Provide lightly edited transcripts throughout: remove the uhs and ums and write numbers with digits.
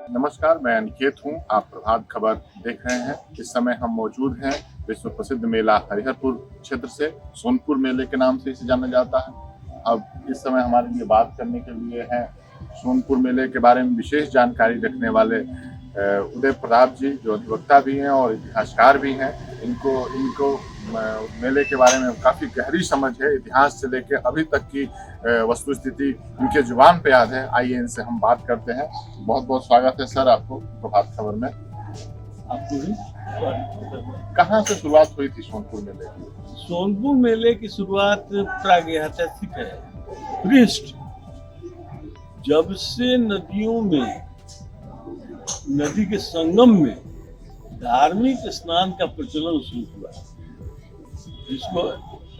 नमस्कार, मैं अनिकेत हूँ। आप प्रभात खबर देख रहे हैं। इस समय हम मौजूद हैं विश्व प्रसिद्ध मेला हरिहरपुर क्षेत्र से। सोनपुर मेले के नाम से इसे जाना जाता है। अब इस समय हमारे लिए बात करने के लिए हैं सोनपुर मेले के बारे में विशेष जानकारी रखने वाले उदय प्रताप जी, जो अधिवक्ता भी हैं और इतिहासकार भी हैं। इनको मेले के बारे में काफ़ी गहरी समझ है। इतिहास से लेकर अभी तक की वस्तु स्थिति इनके जुबान पे याद है। आइए इनसे हम बात करते हैं। बहुत बहुत स्वागत है सर आपको प्रभात खबर में। आपको भी कहाँ से शुरुआत हुई थी सोनपुर मेले की? सोनपुर मेले की शुरुआत प्रागैतिहासिक है। पृष्ठ जब से नदियों में, नदी के संगम में धार्मिक स्नान का प्रचलन शुरू हुआ, जिसको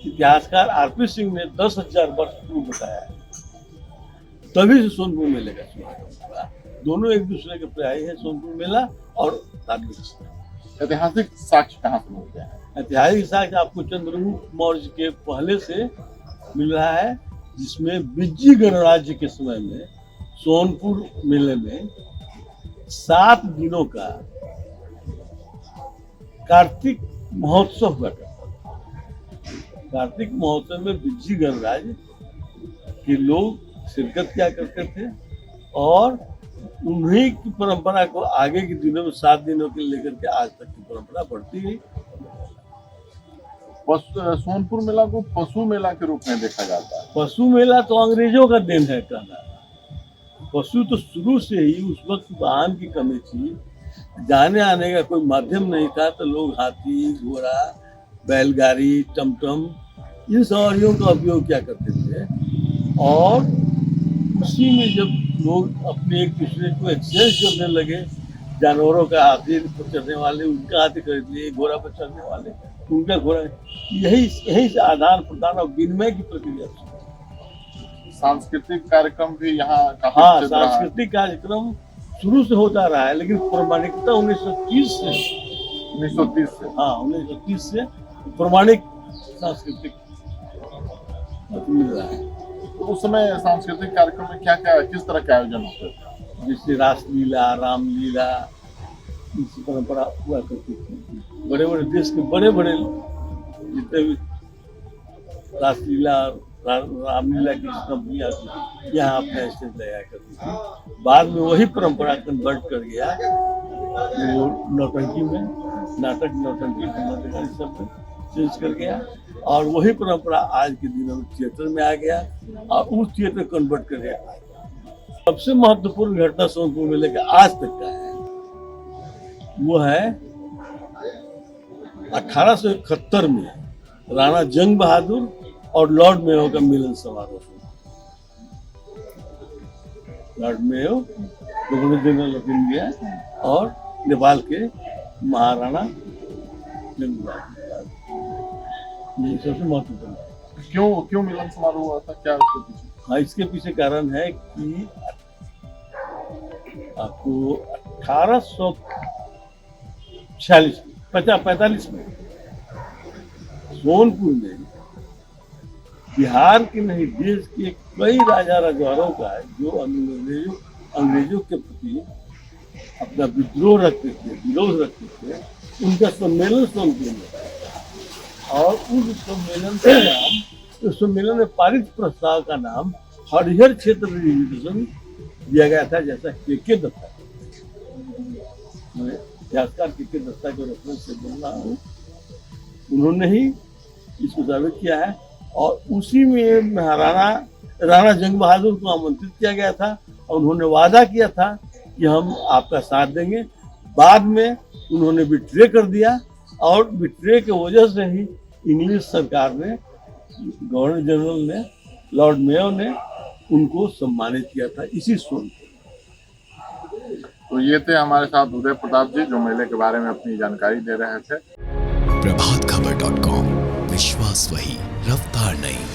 इतिहासकार आरपी सिंह ने 10,000 वर्ष पूर्व बताया, तभी से सोनपुर मेले का शुरुआत हुआ। दोनों एक दूसरे के पर्याय है, सोनपुर मेला और धार्मिक स्नान। ऐतिहासिक साक्ष्य कहाँ से मिलते हैं? ऐतिहासिक साक्ष्य आपको चंद्रगुप्त मौर्य के पहले से मिल रहा है, जिसमें विज्जी गणराज्य के समय में सोनपुर मेले में 7 दिनों का कार्तिक महोत्सव हुआ करता था। कार्तिक महोत्सव में विज्जी गणराज्य के लोग शिरकत किया करते थे और उन्हीं की परंपरा को आगे के दिनों में 7 दिनों के लेकर के आज तक की परंपरा बढ़ती गई। सोनपुर मेला को पशु मेला के रूप में देखा जाता है। पशु मेला तो अंग्रेजों का देन है कहना। पशु तो शुरू से ही, उस वक्त वाहन की कमी थी, जाने आने का कोई माध्यम नहीं था, तो लोग हाथी, घोड़ा, बैलगाड़ी, टमटम, इन सवारियों का उपयोग किया करते थे। और उसी में जब लोग अपने एक दूसरे को एक्सचेंज करने लगे, जानवरों का हाथी पर चढ़ने वाले उनका हाथी खरीद लिए, घोड़ा पर चढ़ने वाले उनका घोड़ा, यही से आदान प्रदान और विनिमय की प्रक्रिया थी। सांस्कृतिक कार्यक्रम भी यहाँ काफी हाँ, प्रसिद्ध रहा है। सांस्कृतिक कार्यक्रम शुरू से होता रहा है, लेकिन प्रमाणिकता 1930 से 1930 से प्रमाणिक सांस्कृतिक मिल रहा है। तो उस समय सांस्कृतिक कार्यक्रम में क्या किस तरह के आयोजन होते थे? जैसे रासलीला, रामलीला, इसी परंपरा हुआ करती थी। बड़े बड़े देश के बड़े बड़े जितने भी रासलीला, रामलीला की कंपनियां थी, यहाँ अपना स्टेज लगाया करती थी। बाद में वही परंपरा कन्वर्ट कर गया वो नौटंकी में, नाटक नौटंकी सब में चेंज कर गया, और वही परंपरा आज के दिनों में थिएटर में आ गया और उस थिएटर कन्वर्ट कर गया। सबसे महत्वपूर्ण घटना सोनपुर मेले का आज तक का है, वो है 1871 में राणा जंग बहादुर और लॉर्ड मेयो का मिलन समारोह। Lord Mayo governor general of India और नेपाल के महाराणा जंग बहादुर, ये सबसे महत्वपूर्ण है। क्यों मिलन समारोह हुआ था? क्या उसके पीछे? हाँ, इसके पीछे कारण है कि आपको 1845 में सोनपुर में बिहार के नहीं, देश के कई राजा रजवाड़ों का, जो अंग्रेजों के प्रति अपना विद्रोह रखते थे, विरोध रखते थे, उनका सम्मेलन सोनपुर में। और उस सम्मेलन में पारित प्रस्ताव का नाम हरिहर क्षेत्र डिवीजन दिया गया था, जैसा के दत्ता, मैं इतिहासकार के दत्ता के रेफरेंस से बोल रहा हूँ, उन्होंने ही इसको साबित किया है। और उसी में राणा जंग बहादुर को आमंत्रित किया गया था और उन्होंने वादा किया था कि हम आपका साथ देंगे। बाद में उन्होंने विड्रे कर दिया और विड्रे की वजह से ही इंग्लिश सरकार ने, गवर्नर जनरल ने, लॉर्ड मेयो ने उनको सम्मानित किया था इसी सोनपुर। तो ये थे हमारे साथ उदय प्रताप जी, जो मेले के बारे में अपनी जानकारी दे रहे थे। प्रभातखबर.com, विश्वास वही, रफ्तार नहीं।